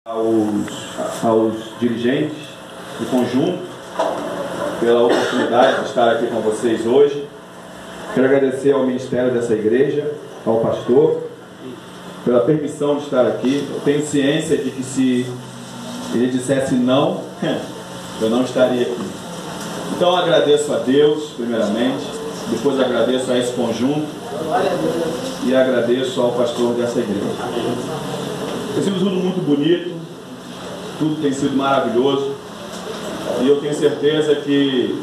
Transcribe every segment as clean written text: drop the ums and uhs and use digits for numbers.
aos dirigentes do conjunto pela oportunidade de estar aqui com vocês hoje. Quero agradecer ao ministério dessa igreja, ao pastor, pela permissão de estar aqui. Eu tenho ciência de que se ele dissesse não, eu não estaria aqui. Então eu agradeço a Deus, primeiramente, depois agradeço a esse conjunto e agradeço ao pastor dessa igreja. Tem sido tudo muito bonito, tudo tem sido maravilhoso, e eu tenho certeza que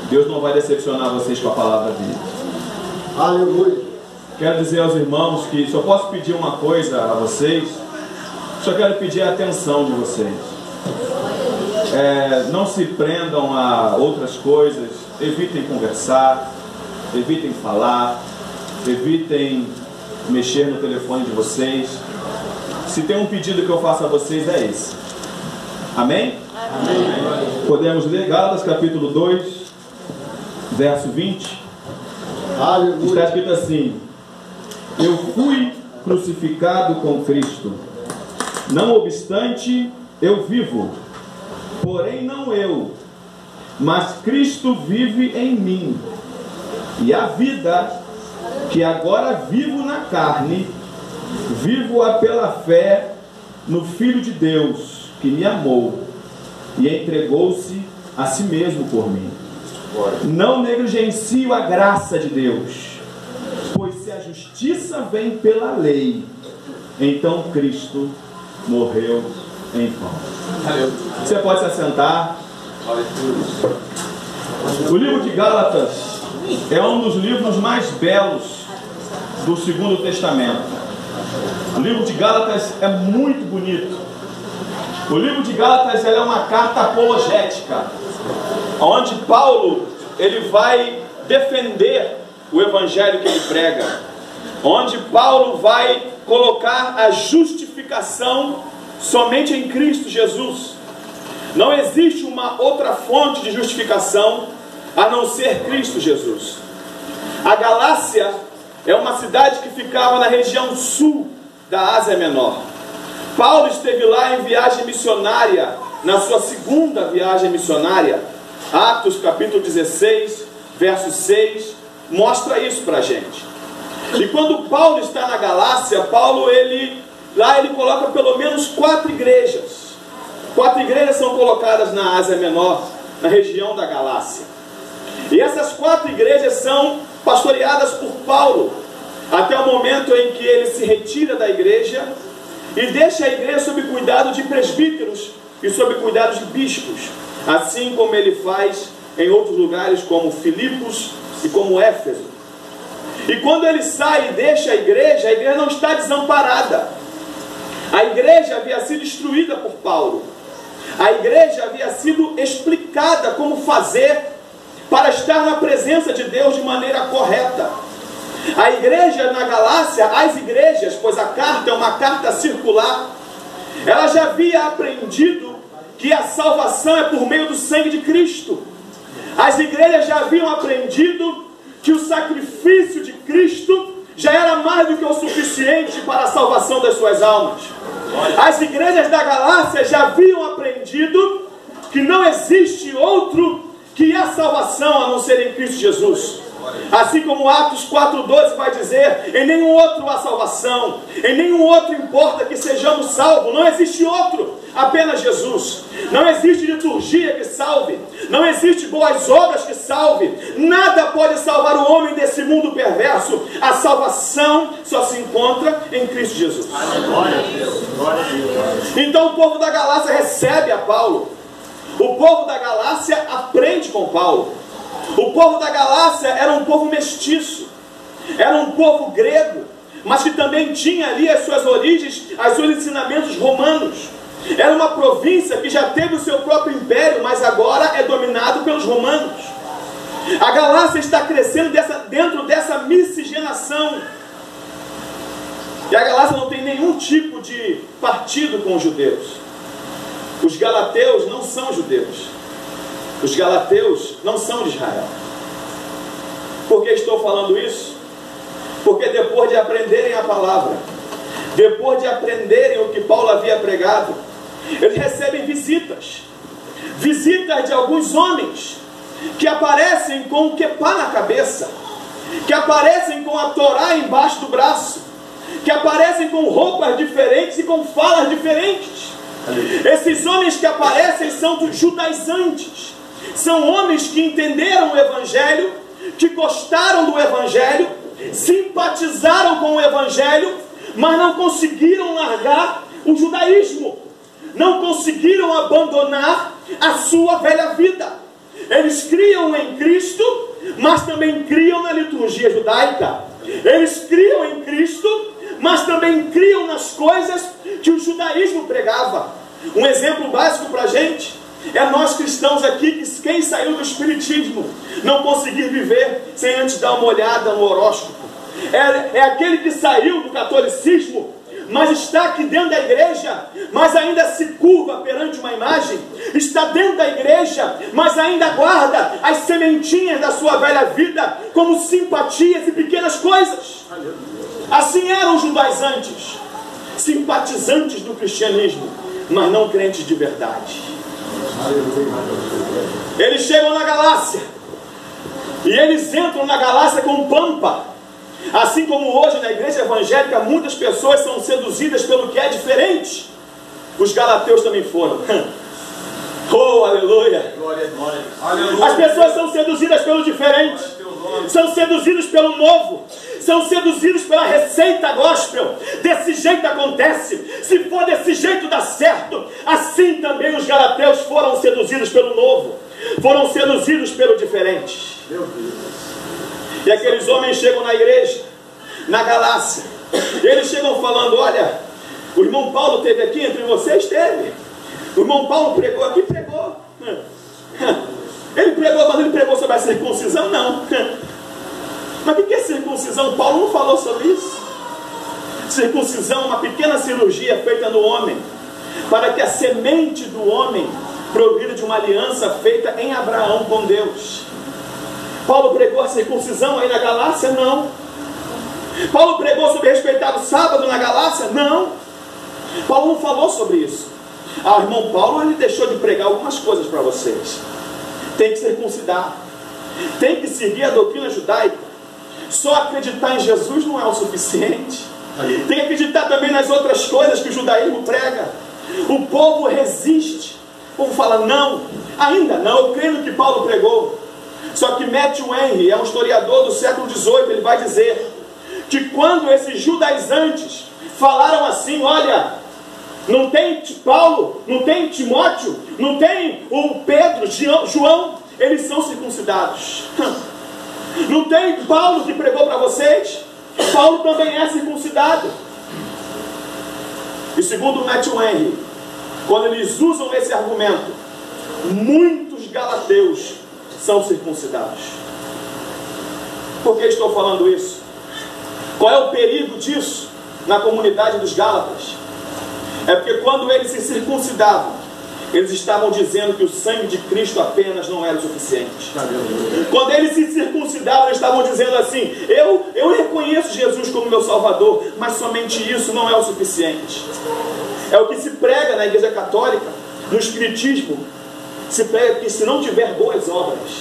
Deus não vai decepcionar vocês com a palavra dele. Aleluia. Quero dizer aos irmãos que se eu posso pedir uma coisa a vocês, só quero pedir a atenção de vocês. Não se prendam a outras coisas, evitem conversar, evitem falar, evitem mexer no telefone de vocês. Se tem um pedido que eu faço a vocês é esse. Amém? Amém. Podemos ler Gálatas capítulo 2, verso 20. Aleluia. Está escrito assim: eu fui crucificado com Cristo, não obstante eu vivo, porém não eu, mas Cristo vive em mim, e a vida que agora vivo na carne, vivo-a pela fé no Filho de Deus, que me amou e entregou-se a si mesmo por mim. Não negligencio a graça de Deus, pois se a justiça vem pela lei, então Cristo morreu em vão. Você pode se assentar. O livro de Gálatas é um dos livros mais belos do Segundo Testamento. O livro de Gálatas é muito bonito. O livro de Gálatas é uma carta apologética, onde Paulo ele vai defender o evangelho que ele prega, onde Paulo vai colocar a justificação somente em Cristo Jesus. Não existe uma outra fonte de justificação a não ser Cristo Jesus. A Galácia é uma cidade que ficava na região sul da Ásia Menor. Paulo esteve lá em viagem missionária, na sua segunda viagem missionária. Atos capítulo 16, verso 6, mostra isso para a gente. E quando Paulo está na Galácia, lá ele coloca pelo menos 4 igrejas. 4 igrejas são colocadas na Ásia Menor, na região da Galácia. E essas 4 igrejas são pastoreadas por Paulo, até o momento em que ele se retira da igreja e deixa a igreja sob cuidado de presbíteros e sob cuidado de bispos, assim como ele faz em outros lugares como Filipos e como Éfeso. E quando ele sai e deixa a igreja não está desamparada. A igreja havia sido instruída por Paulo. A igreja havia sido explicada como fazer para estar na presença de Deus de maneira correta. A igreja na Galácia, as igrejas, pois a carta é uma carta circular, ela já havia aprendido que a salvação é por meio do sangue de Cristo. As igrejas já haviam aprendido que o sacrifício de Cristo já era mais do que o suficiente para a salvação das suas almas. As igrejas da Galácia já haviam aprendido que não existe outro que a salvação a não ser em Cristo Jesus. Assim como Atos 4,12 vai dizer: em nenhum outro há salvação, em nenhum outro importa que sejamos salvos. Não existe outro, apenas Jesus. Não existe liturgia que salve, não existe boas obras que salve. Nada pode salvar o homem desse mundo perverso. A salvação só se encontra em Cristo Jesus. Glória a Deus. Glória a Deus. Então o povo da Galácia recebe a Paulo. O povo da Galácia aprende com Paulo. O povo da Galácia era um povo mestiço, era um povo grego, mas que também tinha ali as suas origens, os seus ensinamentos romanos. Era uma província que já teve o seu próprio império, mas agora é dominado pelos romanos. A Galácia está crescendo dentro dessa miscigenação. E a Galácia não tem nenhum tipo de partido com os judeus. Os galateus não são judeus. Os galateus não são de Israel. Por que estou falando isso? Porque depois de aprenderem a palavra, depois de aprenderem o que Paulo havia pregado, eles recebem visitas de alguns homens que aparecem com o quepá na cabeça, que aparecem com a Torá embaixo do braço, que aparecem com roupas diferentes e com falas diferentes. Esses homens que aparecem são dos judaizantes, são homens que entenderam o Evangelho, que gostaram do Evangelho, simpatizaram com o Evangelho, mas não conseguiram largar o judaísmo, não conseguiram abandonar a sua velha vida. Eles criam em Cristo, mas também criam na liturgia judaica. Eles criam em Cristo, mas também criam nas coisas que o judaísmo pregava. Um exemplo básico para a gente é nós cristãos aqui, que quem saiu do espiritismo não conseguir viver sem antes dar uma olhada no horóscopo. É aquele que saiu do catolicismo, mas está aqui dentro da igreja, mas ainda se curva perante uma imagem, está dentro da igreja, mas ainda guarda as sementinhas da sua velha vida como simpatias e pequenas coisas. Assim eram os judaizantes, simpatizantes do cristianismo, mas não crentes de verdade. Eles chegam na Galácia, e eles entram na Galácia com pampa. Assim como hoje na igreja evangélica muitas pessoas são seduzidas pelo que é diferente, os galateus também foram. Oh, aleluia! As pessoas são seduzidas pelo diferente, são seduzidas pelo novo, são seduzidos pela receita gospel. Desse jeito acontece, se for desse jeito dá certo. Assim também os galateus foram seduzidos pelo novo, foram seduzidos pelo diferente. Meu Deus. E aqueles homens chegam na igreja, na Galácia, e eles chegam falando: olha, o irmão Paulo esteve aqui entre vocês? Esteve. O irmão Paulo pregou aqui? Pregou. Ele pregou, mas ele pregou sobre a circuncisão? Não. Mas o que é circuncisão? Paulo não falou sobre isso. Circuncisão é uma pequena cirurgia feita no homem, para que a semente do homem progrida de uma aliança feita em Abraão com Deus. Paulo pregou a circuncisão aí na Galácia? Não. Paulo pregou sobre respeitar o sábado na Galácia? Não. Paulo não falou sobre isso. Ah, irmão Paulo, ele deixou de pregar algumas coisas para vocês. Tem que circuncidar, tem que seguir a doutrina judaica. Só acreditar em Jesus não é o suficiente. Tem que acreditar também nas outras coisas que o judaísmo prega. O povo resiste. O povo fala: não, ainda não, eu creio no que Paulo pregou. Só que Matthew Henry é um historiador do século XVIII. Ele vai dizer que quando esses judaizantes falaram assim: olha, não tem Paulo, não tem Timóteo, não tem o Pedro, João, eles são circuncidados. Não tem Paulo que pregou para vocês? Paulo também é circuncidado. E segundo Matthew Henry, quando eles usam esse argumento, muitos galateus são circuncidados. Por que estou falando isso? Qual é o perigo disso na comunidade dos Gálatas? É porque quando eles se circuncidavam, eles estavam dizendo que o sangue de Cristo apenas não era o suficiente. Quando eles se circuncidavam, eles estavam dizendo assim: eu reconheço Jesus como meu Salvador, mas somente isso não é o suficiente. É o que se prega na Igreja Católica, no Espiritismo. Se prega que se não tiver boas obras,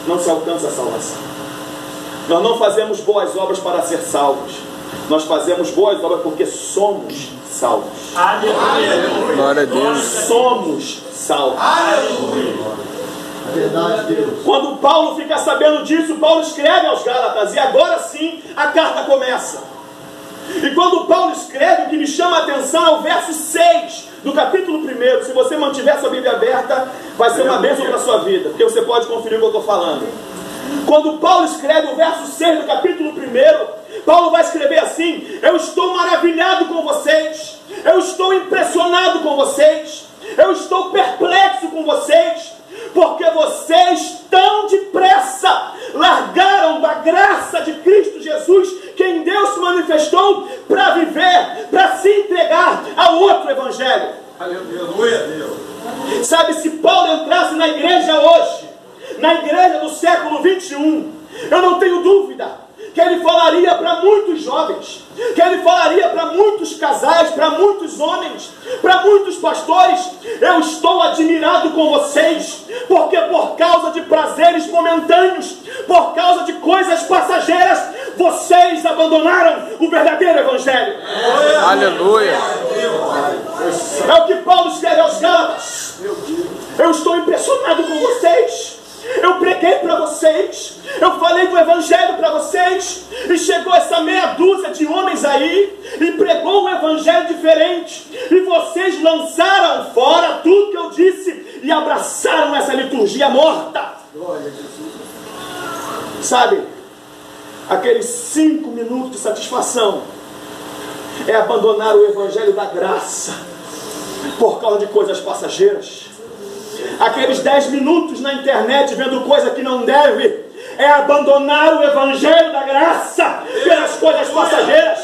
não se alcança a salvação. Nós não fazemos boas obras para ser salvos. Nós fazemos boas obras porque somos salvos. Aleluia. Glória a Deus. Somos salvos. Aleluia. Verdade, Deus. Quando Paulo fica sabendo disso, Paulo escreve aos Gálatas, e agora sim a carta começa. E quando Paulo escreve, o que me chama a atenção é o verso 6 do capítulo 1. Se você mantiver sua Bíblia aberta, vai ser uma bênção para a sua vida, porque você pode conferir o que eu estou falando. Quando Paulo escreve o verso 6 do capítulo 1, Paulo vai escrever assim: eu estou maravilhado com vocês, eu estou impressionado com vocês, eu estou perplexo com vocês, porque vocês tão depressa largaram da graça de Cristo Jesus, que em Deus se manifestou, para viver, para se entregar a outro evangelho. Aleluia, Deus. Sabe, se Paulo entrasse na igreja hoje, na igreja do século 21, eu não tenho dúvida que ele falaria para muitos jovens, que ele falaria para muitos casais, para muitos homens, para muitos pastores: eu estou admirado com vocês, porque por causa de prazeres momentâneos, por causa de coisas passageiras, vocês abandonaram o verdadeiro evangelho. Aleluia. É o que Paulo escreve aos Gálatas. Eu estou impressionado com vocês. Eu preguei para vocês, eu falei do evangelho para vocês, e chegou essa meia dúzia de homens aí e pregou um evangelho diferente, e vocês lançaram fora tudo que eu disse e abraçaram essa liturgia morta. Sabe, aqueles 5 minutos de satisfação é abandonar o evangelho da graça por causa de coisas passageiras. Aqueles 10 minutos na internet vendo coisa que não deve é abandonar o evangelho da graça pelas coisas passageiras.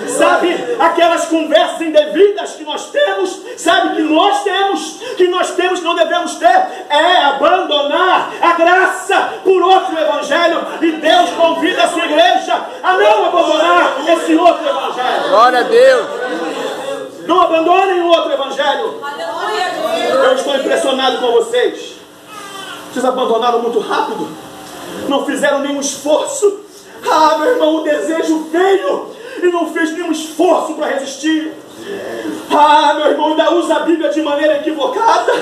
Sabe, aquelas conversas indevidas que nós temos, sabe, que nós temos, não devemos ter, é abandonar a graça por outro evangelho. E Deus convida a sua igreja a não abandonar esse outro evangelho. Glória a Deus. Não abandonem o outro evangelho. Eu estou impressionado com vocês. Vocês abandonaram muito rápido. Não fizeram nenhum esforço. Ah, meu irmão, o desejo veio e não fez nenhum esforço para resistir. Ah, meu irmão, ainda usa a Bíblia de maneira equivocada.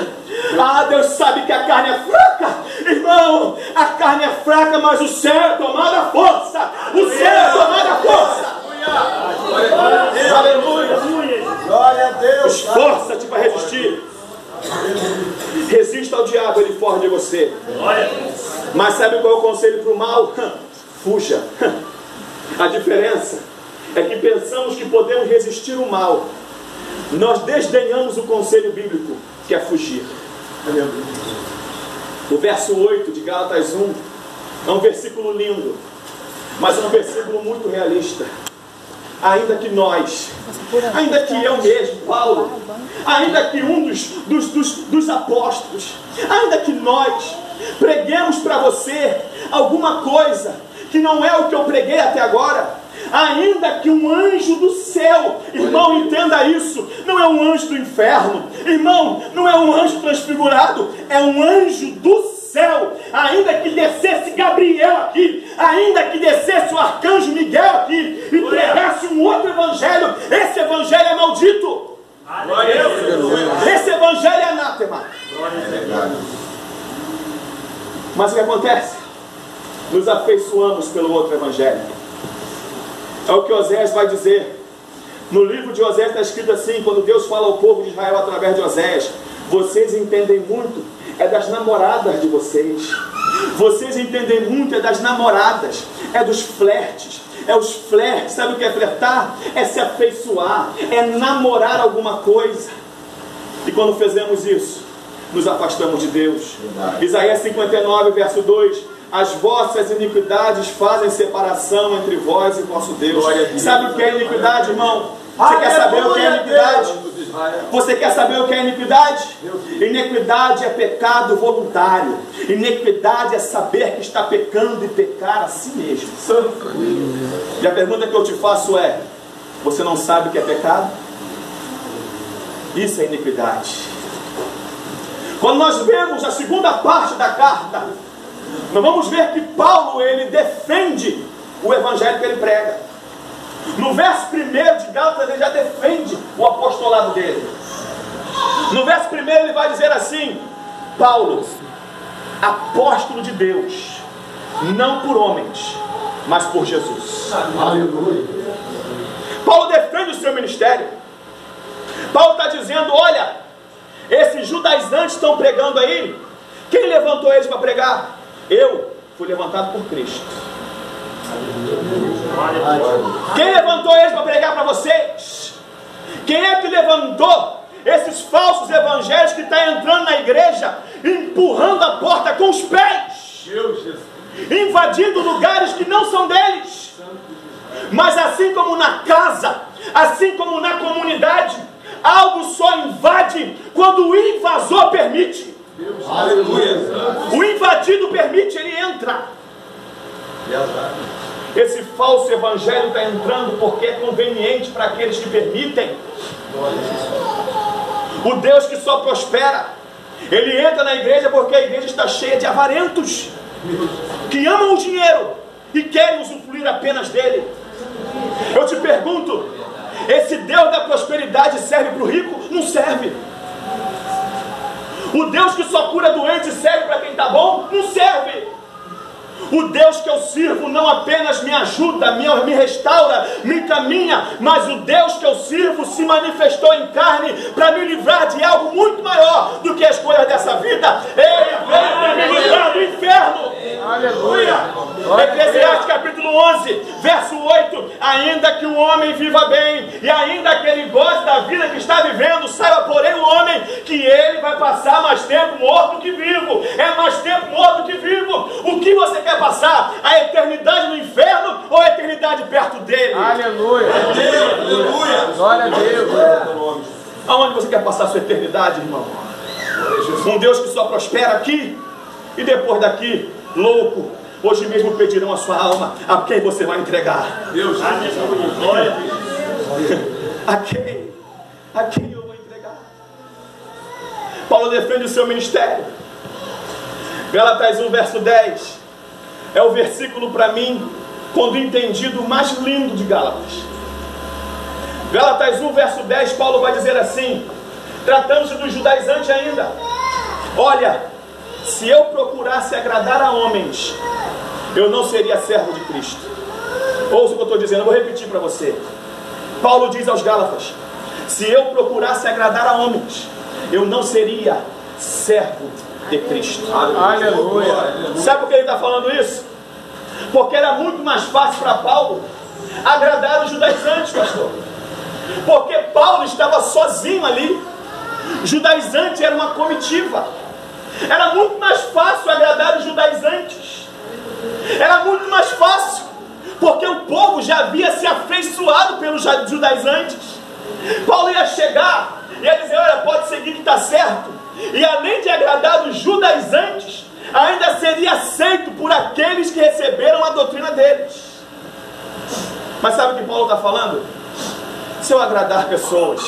Ah, Deus sabe que a carne é fraca. Irmão, a carne é fraca, mas o céu é tomado à força. O céu é tomado à força. Aleluia. Glória a Deus. Esforça-te para resistir. Resista ao diabo, ele foge de você. Mas sabe qual é o conselho para o mal? Fuja. A diferença é que pensamos que podemos resistir o mal. Nós desdenhamos o conselho bíblico, que é fugir. O verso 8 de Gálatas 1 é um versículo lindo, mas é um versículo muito realista. Ainda que nós, ainda que eu mesmo, Paulo, ainda que um dos apóstolos, ainda que nós preguemos para você alguma coisa que não é o que eu preguei até agora, ainda que um anjo do céu, irmão, entenda isso, não é um anjo do inferno, irmão, não é um anjo transfigurado, é um anjo do céu, ainda que descesse Gabriel aqui, ainda que descesse o arcanjo Miguel aqui e pregasse um outro evangelho, esse evangelho é maldito. Esse evangelho é anátema. Mas o que acontece? Nos afeiçoamos pelo outro evangelho. É o que Oséias vai dizer. No livro de Oséias está escrito assim, quando Deus fala ao povo de Israel através de Oséias: vocês entendem muito, é das namoradas de vocês. Vocês entendem muito, é das namoradas, é dos flertes. É os flertes. Sabe o que é flertar? É se afeiçoar, é namorar alguma coisa. E quando fazemos isso, nos afastamos de Deus. Isaías 59, verso 2: as vossas iniquidades fazem separação entre vós e vosso Deus. Sabe o que é iniquidade, irmão? Você quer saber o que é iniquidade? Você quer saber o que é iniquidade? Iniquidade é pecado voluntário. Iniquidade é saber que está pecando e pecar a si mesmo. E a pergunta que eu te faço é: você não sabe o que é pecado? Isso é iniquidade. Quando nós vemos a segunda parte da carta, nós vamos ver que Paulo, ele defende o evangelho que ele prega. No verso 1 de Gálatas, ele já defende o apostolado dele. No verso 1 ele vai dizer assim: Paulo, apóstolo de Deus, não por homens, mas por Jesus. Aleluia. Paulo defende o seu ministério. Paulo está dizendo: olha, esses judaizantes estão pregando aí. Quem levantou eles para pregar? Eu fui levantado por Cristo. Quem levantou eles para pregar para vocês? Quem é que levantou esses falsos evangelhos que estão entrando na igreja, empurrando a porta com os pés, invadindo lugares que não são deles? Mas assim como na casa, assim como na comunidade, algo só invade quando o invasor permite. Aleluia. O invadido permite, ele entra. Esse falso evangelho está entrando porque é conveniente para aqueles que permitem. O Deus que só prospera, ele entra na igreja porque a igreja está cheia de avarentos que amam o dinheiro e querem usufruir apenas dele. Eu te pergunto, esse Deus da prosperidade serve para o rico? Não serve. O Deus que só cura doente serve para quem está bom? Não serve. O Deus que eu sirvo não apenas me ajuda, me restaura, me encaminha, mas o Deus que eu sirvo se manifestou em carne para me livrar de algo muito maior do que as coisas dessa vida. Ele veio para me livrar do inferno. Aleluia. Eclesiastes capítulo 11, verso 8: ainda que o homem viva bem, e ainda que ele goste da vida que está vivendo, saiba porém o homem que ele vai passar mais tempo morto que vivo. É mais tempo morto que vivo. O que você quer passar? A eternidade no inferno ou a eternidade perto dele? Aleluia. Aleluia. Glória a Deus. Aonde você quer passar a sua eternidade, irmão? Um Deus que só prospera aqui e depois daqui, louco, hoje mesmo pedirão a sua alma. A quem você vai entregar? Deus. A quem? A quem eu vou entregar? Paulo defende o seu ministério. Gálatas 1, verso 10 é o versículo para mim, quando entendido, mais lindo de Gálatas. Gálatas 1, verso 10, Paulo vai dizer assim, tratando-se dos judaizantes ainda: olha, se eu procurasse agradar a homens, eu não seria servo de Cristo. Ouça o que eu estou dizendo, eu vou repetir para você. Paulo diz aos Gálatas: se eu procurasse agradar a homens, eu não seria servo de Cristo. Aleluia. Sabe por que ele está falando isso? Porque era muito mais fácil para Paulo agradar os judaizantes, pastor. Porque Paulo estava sozinho ali. Judaizante era uma comitiva. Era muito mais fácil agradar os judaizantes. Era muito mais fácil, porque o povo já havia se afeiçoado pelos judaizantes. Paulo ia chegar e ia dizer: olha, pode seguir que está certo. E além de agradar os judaizantes, ainda seria aceito por aqueles que receberam a doutrina deles. Mas sabe o que Paulo está falando? Se eu agradar pessoas,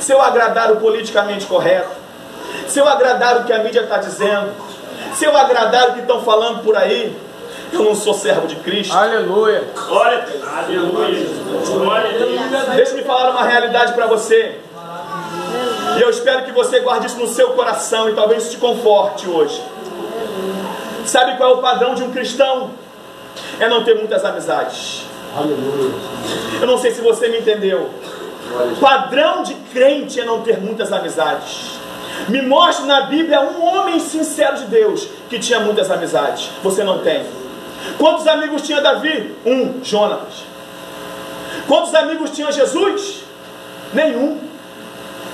se eu agradar o politicamente correto, se eu agradar o que a mídia está dizendo, se eu agradar o que estão falando por aí, eu não sou servo de Cristo. Aleluia. Glória. Aleluia. Deixa-me falar uma realidade para você. E eu espero que você guarde isso no seu coração e talvez isso te conforte hoje. Sabe qual é o padrão de um cristão? É não ter muitas amizades. Aleluia. Eu não sei se você me entendeu. Padrão de crente é não ter muitas amizades. Me mostre na Bíblia um homem sincero de Deus que tinha muitas amizades. Você não tem. Quantos amigos tinha Davi? Jonatas. Quantos amigos tinha Jesus? Nenhum.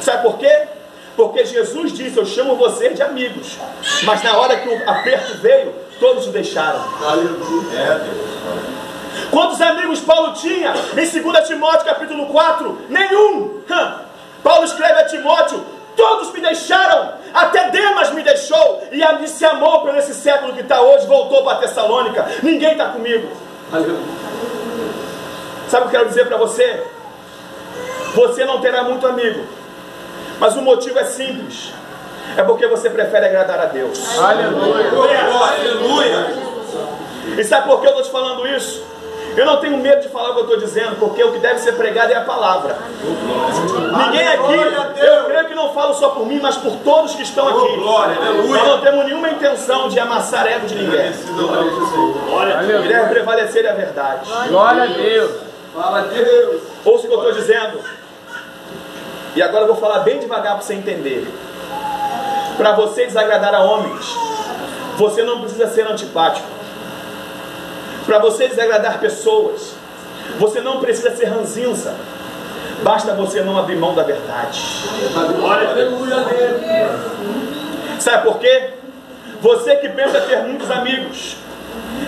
Sabe por quê? Porque Jesus disse: eu chamo você de amigos. Mas na hora que o aperto veio, todos o deixaram. Quantos amigos Paulo tinha? Em 2 Timóteo capítulo 4, nenhum. Paulo escreve a Timóteo: todos me deixaram, até Demas me deixou, e ali se amou por esse século que está hoje, voltou para Tessalônica. Ninguém está comigo. Sabe o que eu quero dizer para você? Você não terá muito amigo, mas o motivo é simples. É porque você prefere agradar a Deus. Aleluia. Aleluia. E sabe por que eu estou te falando isso? Eu não tenho medo de falar o que eu estou dizendo, porque o que deve ser pregado é a palavra. Ninguém aqui, eu creio que não falo só por mim, mas por todos que estão aqui. Nós não temos nenhuma intenção de amassar ego de ninguém. Deve prevalecer a verdade. Glória a Deus. Fala, Deus. Ouça o que eu estou dizendo. E agora eu vou falar bem devagar para você entender. Para você desagradar a homens, você não precisa ser antipático. Para você desagradar pessoas, você não precisa ser ranzinza. Basta você não abrir mão da verdade. Sabe por quê? Você que pensa ter muitos amigos,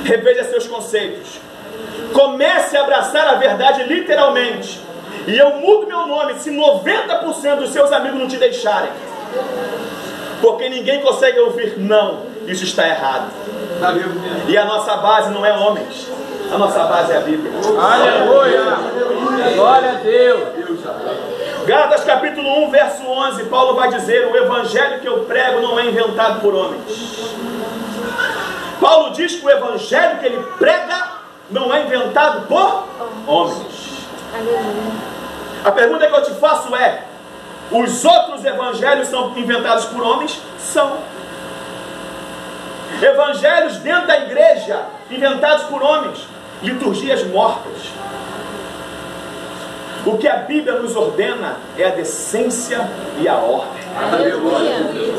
reveja seus conceitos. Comece a abraçar a verdade literalmente. E eu mudo meu nome se 90% dos seus amigos não te deixarem. Porque ninguém consegue ouvir não. Isso está errado. E a nossa base não é homens. A nossa base é a Bíblia. Aleluia. Glória a Deus. Gálatas capítulo 1, verso 11, Paulo vai dizer: o evangelho que eu prego não é inventado por homens. Paulo diz que o evangelho que ele prega não é inventado por homens. A pergunta que eu te faço é: os outros evangelhos são inventados por homens? São. Evangelhos dentro da igreja inventados por homens, liturgias mortas. O que a Bíblia nos ordena é a decência e a ordem.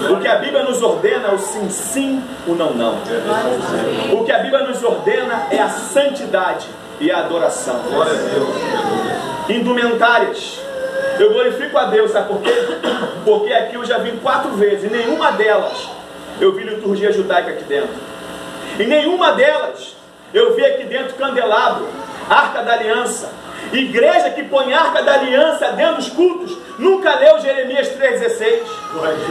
O que a Bíblia nos ordena é o sim, sim, o não, não. O que a Bíblia nos ordena é a santidade e a adoração. Indumentárias. Eu glorifico a Deus, sabe por quê? Porque aqui eu já vim 4 vezes, e nenhuma delas eu vi liturgia judaica aqui dentro. Em nenhuma delas eu vi aqui dentro candelabro, arca da aliança. Igreja que põe arca da aliança dentro dos cultos nunca leu Jeremias 3,16.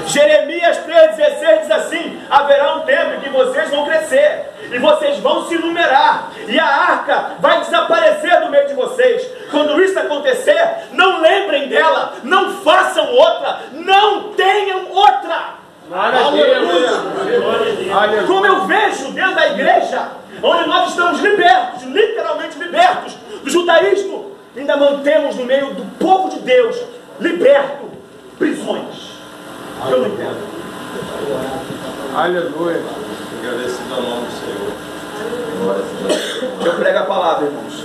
Jeremias 3,16 diz assim: haverá um tempo em que vocês vão crescer e vocês vão se numerar, e a arca vai desaparecer do meio de vocês. Quando isso acontecer, não lembrem dela, não façam outra, não tenham outra. Aleluia. Como eu vejo dentro da igreja, onde nós estamos libertos, literalmente libertos do judaísmo, ainda mantemos no meio do povo de Deus, liberto, prisões. Eu não entendo. Aleluia. Agradecido ao nome do Senhor. Eu prego a palavra, irmãos.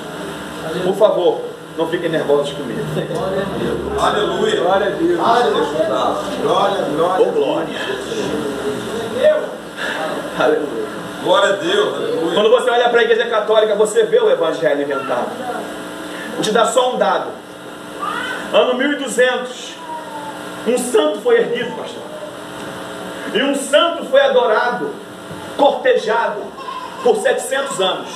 Por favor, não fiquem nervosos comigo. Aleluia. Glória a Deus. Glória, glória. Oh, glória. Aleluia. Glória a Deus. Aleluia. Quando você olha para a igreja católica, você vê o evangelho inventado. Vou te dar só um dado. Ano 1200, um santo foi erguido, pastor. E um santo foi adorado, cortejado por 700 anos.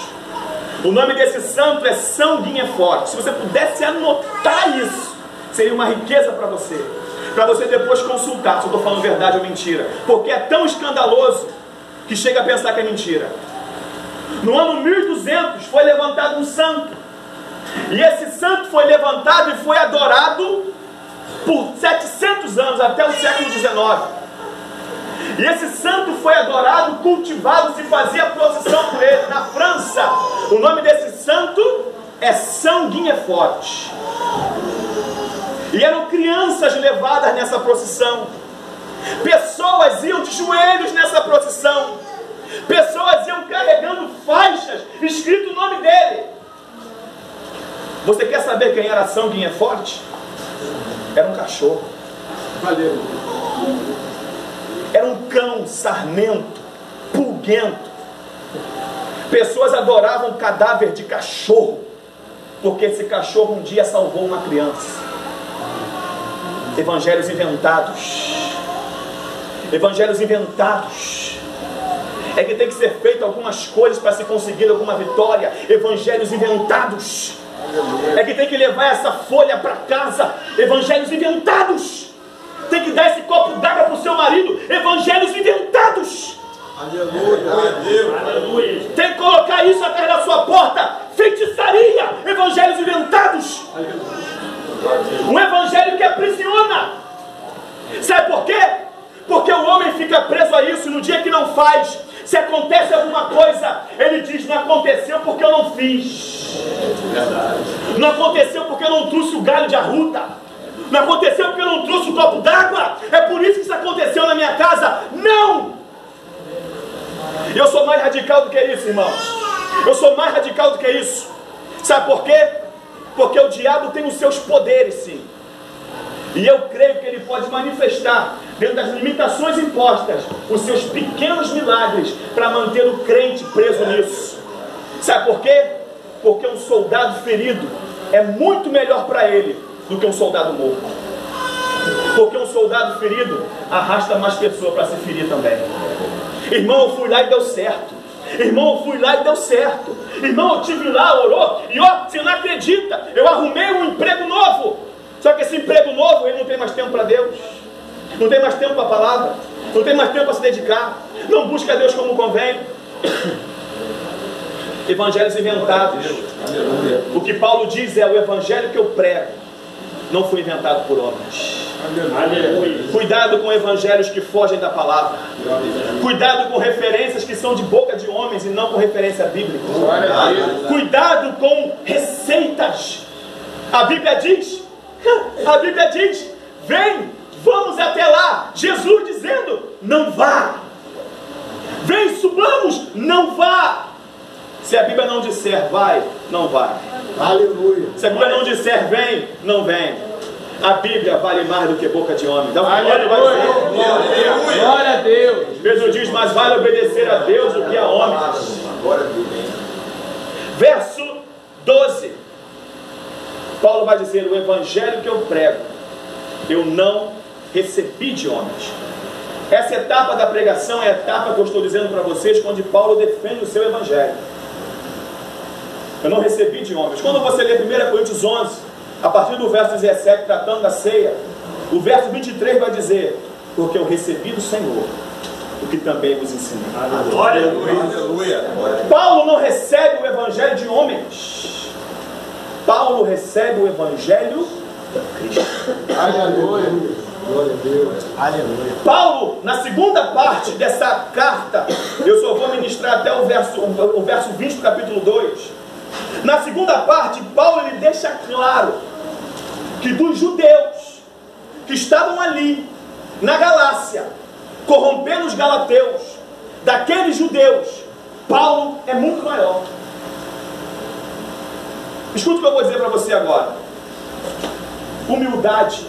O nome desse santo é São Guinefort. Se você pudesse anotar isso, seria uma riqueza para você depois consultar se eu estou falando verdade ou mentira, porque é tão escandaloso que chega a pensar que é mentira. No ano 1200 foi levantado um santo, e esse santo foi levantado e foi adorado por 700 anos, até o século XIX. E esse santo foi adorado, cultivado, se fazia procissão por ele. Na França, o nome desse santo é São Guinefort. E eram crianças levadas nessa procissão. Pessoas iam de joelhos nessa procissão. Pessoas iam carregando faixas, escrito o nome dele. Você quer saber quem era São Guinefort? Era um cachorro. Valeu. Era um cão sarnento, pulguento. Pessoas adoravam cadáver de cachorro, porque esse cachorro um dia salvou uma criança. Evangelhos inventados. Evangelhos inventados. É que tem que ser feito algumas coisas para se conseguir alguma vitória. Evangelhos inventados. É que tem que levar essa folha para casa. Evangelhos inventados. Tem que dar esse copo d'água para o seu marido. Evangelhos inventados. Aleluia. Aleluia. Tem que colocar isso atrás da sua porta. Feitiçaria. Evangelhos inventados. Um evangelho que aprisiona. Sabe por quê? Porque o homem fica preso a isso. No dia que não faz, se acontece alguma coisa, ele diz: não aconteceu porque eu não fiz. Não aconteceu porque eu não trouxe o galho de arruda. Não aconteceu porque eu não trouxe um copo d'água. É por isso que isso aconteceu na minha casa. Não! Eu sou mais radical do que isso, irmãos. Eu sou mais radical do que isso. Sabe por quê? Porque o diabo tem os seus poderes, sim. E eu creio que ele pode manifestar, dentro das limitações impostas, os seus pequenos milagres para manter o crente preso nisso. Sabe por quê? Porque um soldado ferido é muito melhor para ele do que um soldado morto. Porque um soldado ferido arrasta mais pessoas para se ferir também. Irmão, eu fui lá e deu certo. Irmão, eu fui lá e deu certo. Irmão, eu estive lá, orou, e ó, você não acredita, eu arrumei um emprego novo. Só que esse emprego novo, ele não tem mais tempo para Deus, não tem mais tempo para a palavra, não tem mais tempo para se dedicar, não busca Deus como convém. evangelhos inventados. O que Paulo diz é: o evangelho que eu prego não foi inventado por homens. Cuidado com evangelhos que fogem da palavra. Cuidado com referências que são de boca de homens e não com referência bíblica. Cuidado com receitas. A Bíblia diz, vem, vamos até lá. Jesus dizendo, não vá. Vem, subamos, não vá. Se a Bíblia não disser vai, não vai. Aleluia. Se a Bíblia não disser vem, não vem. A Bíblia vale mais do que boca de homem. Dá uma glória a Deus. Pedro diz, mas vale obedecer a Deus do que a homens. Verso 12. Paulo vai dizer, o evangelho que eu prego, eu não recebi de homens. Essa etapa da pregação é a etapa que eu estou dizendo para vocês, onde Paulo defende o seu evangelho. Eu não recebi de homens. Quando você lê 1 Coríntios 11, a partir do verso 17, tratando da ceia, o verso 23 vai dizer, porque eu recebi do Senhor o que também vos ensinei. Aleluia. Paulo não recebe o evangelho de homens. Paulo recebe o evangelho de Cristo. Aleluia. Glória a Deus. Aleluia. Paulo, na segunda parte dessa carta, eu só vou ministrar até o verso 20 do capítulo 2. Na segunda parte, Paulo ele deixa claro que dos judeus que estavam ali na Galácia, corrompendo os galateus, daqueles judeus, Paulo é muito maior. Escuta o que eu vou dizer para você agora. Humildade.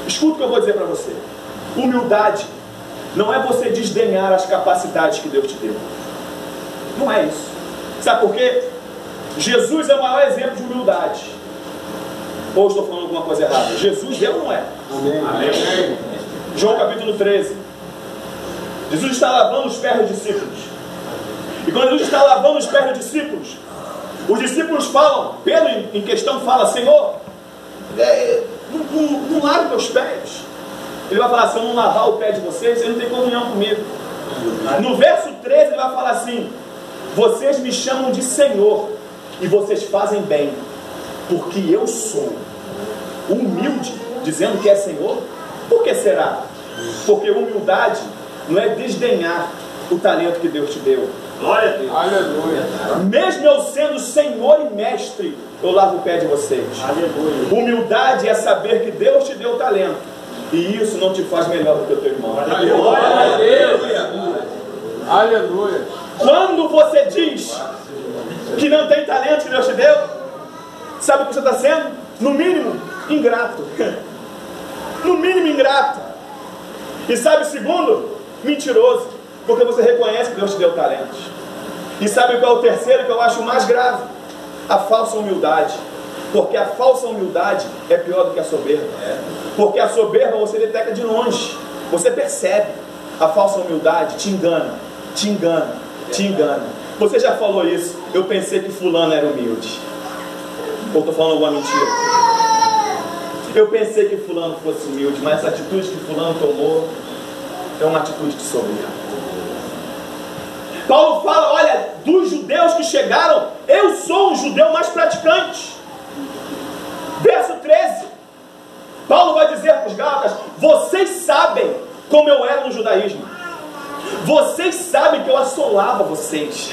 Escuta o que eu vou dizer para você. Humildade não é você desdenhar as capacidades que Deus te deu. Não é isso. Sabe por quê? Jesus é o maior exemplo de humildade. Ou estou falando alguma coisa errada? Jesus é ou não é? Amém. Amém. João capítulo 13. Jesus está lavando os pés dos discípulos. E quando Jesus está lavando os pés dos discípulos, os discípulos falam, Pedro em questão fala, Senhor, não lave meus pés. Ele vai falar, se eu não lavar o pé de vocês, vocês não têm comunhão comigo. No verso 13 ele vai falar assim, vocês me chamam de Senhor, e vocês fazem bem, porque eu sou humilde, dizendo que é Senhor. Por que será? Porque humildade não é desdenhar o talento que Deus te deu. Glória a Deus. Aleluia. Mesmo eu sendo Senhor e Mestre, eu lavo o pé de vocês. Aleluia. Humildade é saber que Deus te deu talento, e isso não te faz melhor do que o teu irmão. Glória a Deus. Aleluia. Quando você diz que não tem talento que Deus te deu, sabe o que você está sendo? No mínimo, ingrato. No mínimo, ingrato. E sabe o segundo? Mentiroso. Porque você reconhece que Deus te deu talentos. E sabe qual é o terceiro que eu acho mais grave? A falsa humildade. Porque a falsa humildade é pior do que a soberba. Porque a soberba você detecta de longe. Você percebe. A falsa humildade te engana. Te engana. Te engana. Você já falou isso? Eu pensei que fulano era humilde. Ou estou falando alguma mentira? Eu pensei que fulano fosse humilde, mas essa atitude que fulano tomou é uma atitude de soberba. Paulo fala, olha, dos judeus que chegaram, eu sou um judeu mais praticante. Verso 13. Paulo vai dizer para os Gálatas, vocês sabem como eu era no judaísmo. Vocês sabem que eu assolava vocês.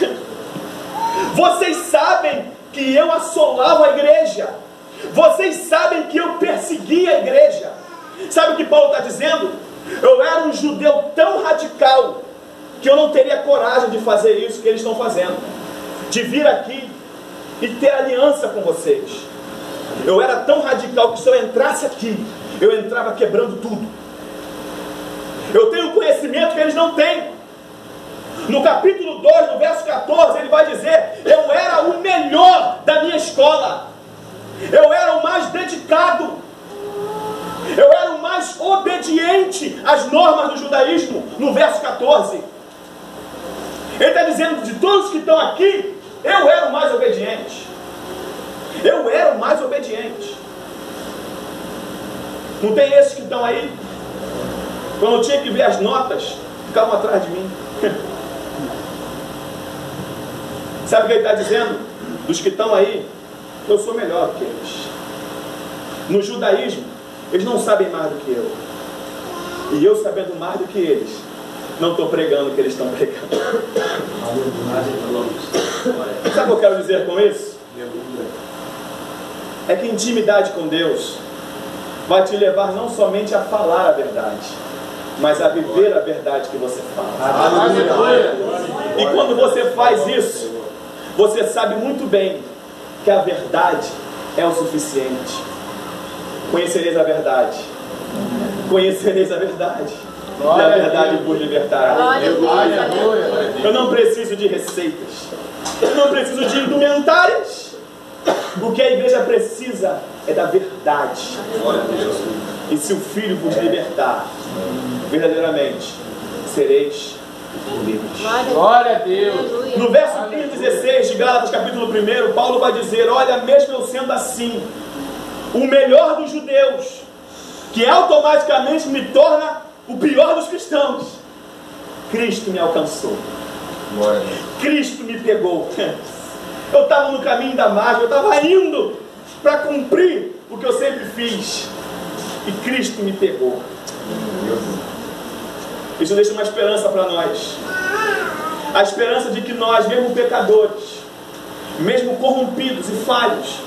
Vocês sabem que eu assolava a igreja. Vocês sabem que eu perseguia a igreja. Sabe o que Paulo está dizendo? Eu era um judeu tão radical que eu não teria coragem de fazer isso que eles estão fazendo, de vir aqui e ter aliança com vocês. Eu era tão radical que se eu entrasse aqui, eu entrava quebrando tudo. Eu tenho conhecimento que eles não têm. No capítulo 2, no verso 14, ele vai dizer, eu era o melhor da minha escola. Eu era o mais dedicado. Eu era o mais obediente às normas do judaísmo, no verso 14. Ele está dizendo, de todos que estão aqui, eu era o mais obediente. Eu era o mais obediente. Não tem esses que estão aí? Quando eu tinha que ver as notas, ficavam atrás de mim. Sabe o que ele está dizendo? Dos que estão aí, eu sou melhor que eles. No judaísmo, eles não sabem mais do que eu. E eu, sabendo mais do que eles, não estou pregando o que eles estão pregando. Sabe o que eu quero dizer com isso? É que intimidade com Deus vai te levar não somente a falar a verdade, mas a viver a verdade que você fala. E quando você faz isso, você sabe muito bem que a verdade é o suficiente. Conhecereis a verdade. Conhecereis a verdade. E a verdade vos libertará. Eu não preciso de receitas. Eu não preciso de indumentárias. O que a igreja precisa é da verdade. E se o Filho vos libertar, verdadeiramente sereis livres. Glória a Deus. No verso 15 e 16 de Gálatas, capítulo 1, Paulo vai dizer: olha, mesmo eu sendo assim, o melhor dos judeus, que automaticamente me torna o pior dos cristãos, Cristo me alcançou. Cristo me pegou. Eu estava no caminho da margem, eu estava indo para cumprir o que eu sempre fiz, e Cristo me pegou. Isso deixa uma esperança para nós. A esperança de que nós, mesmo pecadores, mesmo corrompidos e falhos,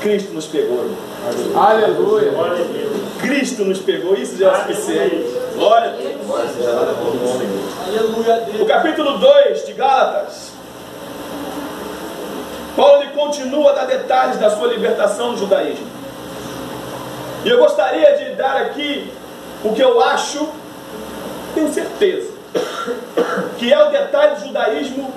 Cristo nos pegou. Aleluia. Cristo nos pegou, isso já é o suficiente. Glória a Deus. O capítulo 2 de Gálatas, Paulo ele continua a dar detalhes da sua libertação do judaísmo. E eu gostaria de dar aqui o que eu acho, tenho certeza, que é o detalhe do judaísmo